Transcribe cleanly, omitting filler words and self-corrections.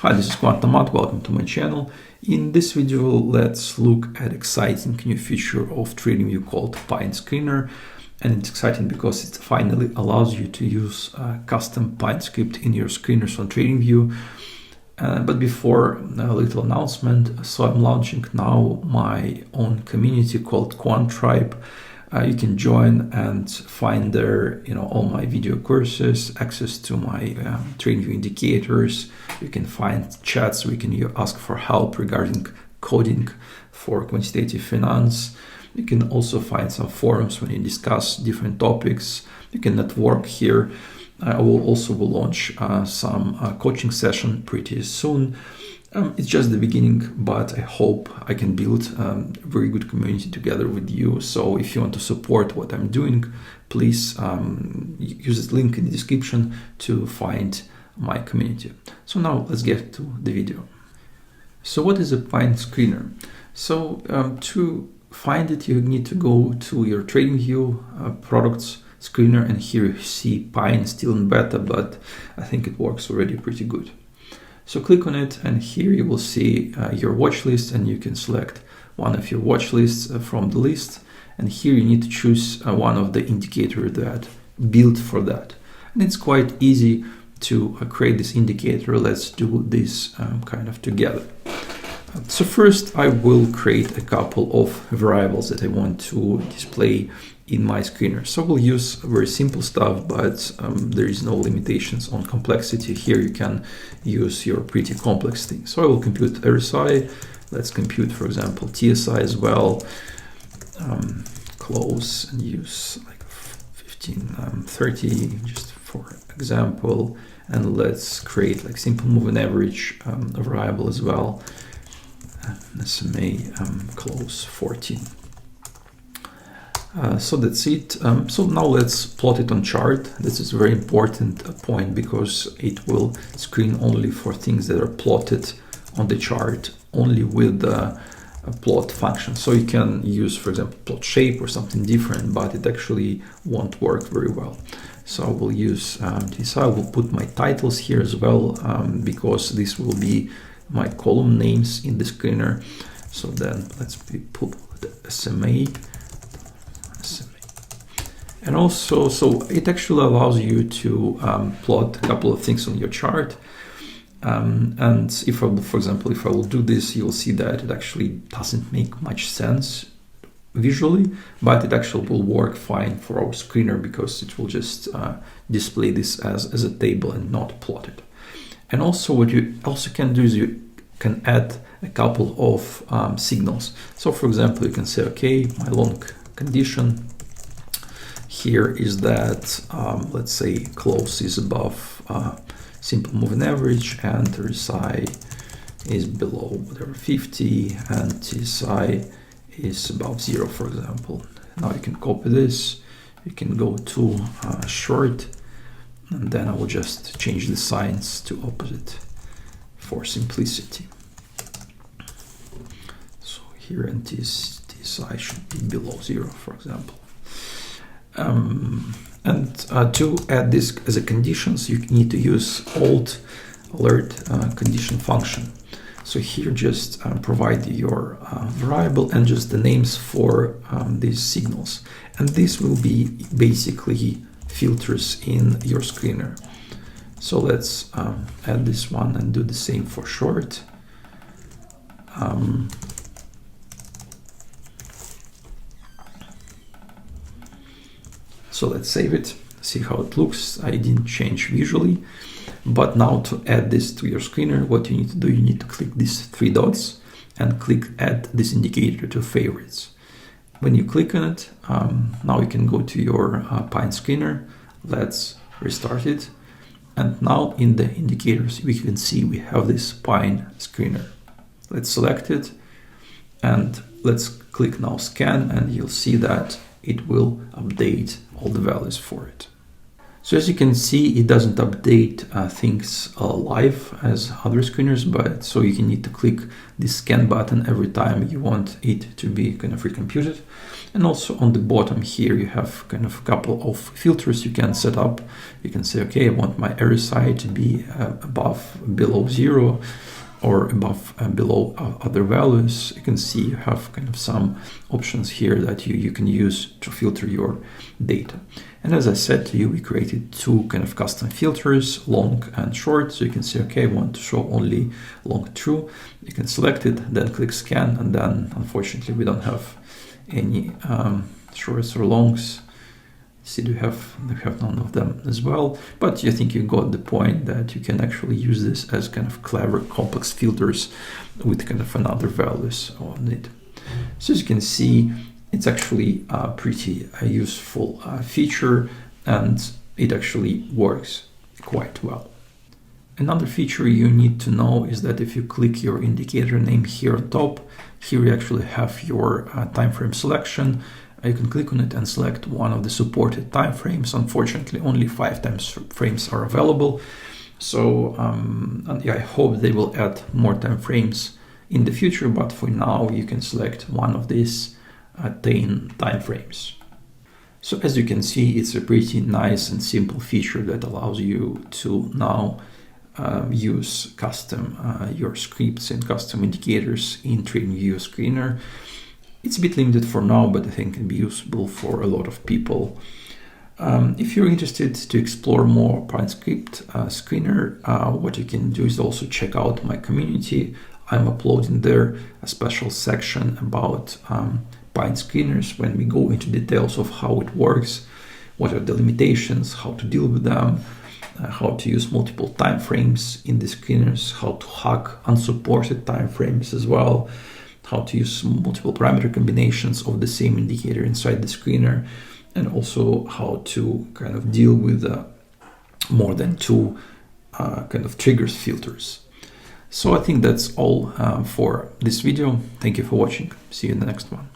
Hi, this is Quantribe. Welcome to my channel. In this video, let's look at exciting new feature of TradingView called Pine Screener. And it's exciting because it finally allows you to use a custom Pine script in your screeners on TradingView. But before, a little announcement. So I'm launching now my own community called Quantribe. You can join and find there, all my video courses, access to my TradingView indicators. You can find chats where you can ask for help regarding coding for quantitative finance. You can also find some forums when you discuss different topics. You can network here. I will also launch some coaching session pretty soon. It's just the beginning, but I hope I can build a very good community together with you. So if you want to support what I'm doing, please use the link in the description to find my community. So now let's get to the video. So what is a Pine Screener? So to find it, you need to go to your TradingView products screener, and here you see Pine still in beta, but I think it works already pretty good. So click on it, and here you will see your watch list, and you can select one of your watch lists from the list. And here you need to choose one of the indicators that built for that. And it's quite easy to create this indicator. Let's do this kind of together. So first I will create a couple of variables that I want to display in my screener. So we'll use very simple stuff, but there is no limitations on complexity. Here you can use your pretty complex things. So I will compute RSI. Let's compute, for example, TSI as well. Close and use like 1530 just for example. And let's create like simple moving average variable as well. SMA close 14. So that's it. So now let's plot it on chart. This is a very important point because it will screen only for things that are plotted on the chart only with the plot function. So you can use, for example, plot shape or something different, but it actually won't work very well. So I will use this. I will put my titles here as well because this will be my column names in the screener. So then let's put the SMA. And also, so it actually allows you to plot a couple of things on your chart. And if I, for example, if I will do this, you'll see that it actually doesn't make much sense visually, but it actually will work fine for our screener because it will just display this as a table and not plot it. And also what you also can do is you can add a couple of signals. So for example, you can say, okay, my long condition here is that, let's say close is above simple moving average and RSI is below whatever 50 and TSI is above 0, for example. Now you can copy this, you can go to short, and then I will just change the signs to opposite for simplicity. So here and TSI should be below 0, for example. And to add this as a conditions, you need to use alt alert condition function. So here just provide your variable and just the names for these signals. And this will be basically filters in your screener. So let's add this one and do the same for short. So let's save it, see how it looks. I didn't change visually, but now to add this to your screener, what you need to do, you need to click these three dots and click add this indicator to favorites. When you click on it, now you can go to your Pine screener. Let's restart it. And now in the indicators, we can see we have this Pine screener. Let's select it and let's click now scan, and you'll see that it will update all the values for it. So as you can see, it doesn't update things live as other screeners, but so you can need to click the scan button every time you want it to be kind of recomputed. And also on the bottom here, you have kind of a couple of filters you can set up. You can say, okay, I want my RSI to be below 0 or below other values. You can see you have kind of some options here that you can use to filter your data. And as I said to you, we created two kind of custom filters, long and short. So you can say, okay, I want to show only long true. You can select it, then click scan, and then unfortunately we don't have any shorts or longs. See, we have none of them as well. But I think you got the point that you can actually use this as kind of clever, complex filters with kind of another values on it. So as you can see, it's actually a pretty useful feature, and it actually works quite well. Another feature you need to know is that if you click your indicator name here on top, here you actually have your time frame selection. You can click on it and select one of the supported time frames. Unfortunately, only 5 time frames are available. So and yeah, I hope they will add more time frames in the future, but for now you can select one of these 10 time frames. So as you can see, it's a pretty nice and simple feature that allows you to now use custom your scripts and custom indicators in TradingView's screener. It's a bit limited for now, but I think it can be useful for a lot of people. If you're interested to explore more PineScript screener, what you can do is also check out my community. I'm uploading there a special section about Pine screeners when we go into details of how it works, what are the limitations, how to deal with them, how to use multiple time frames in the screeners, how to hack unsupported time frames as well, how to use multiple parameter combinations of the same indicator inside the screener, and also how to kind of deal with more than 2 kind of triggers filters. So I think that's all for this video. Thank you for watching. See you in the next one.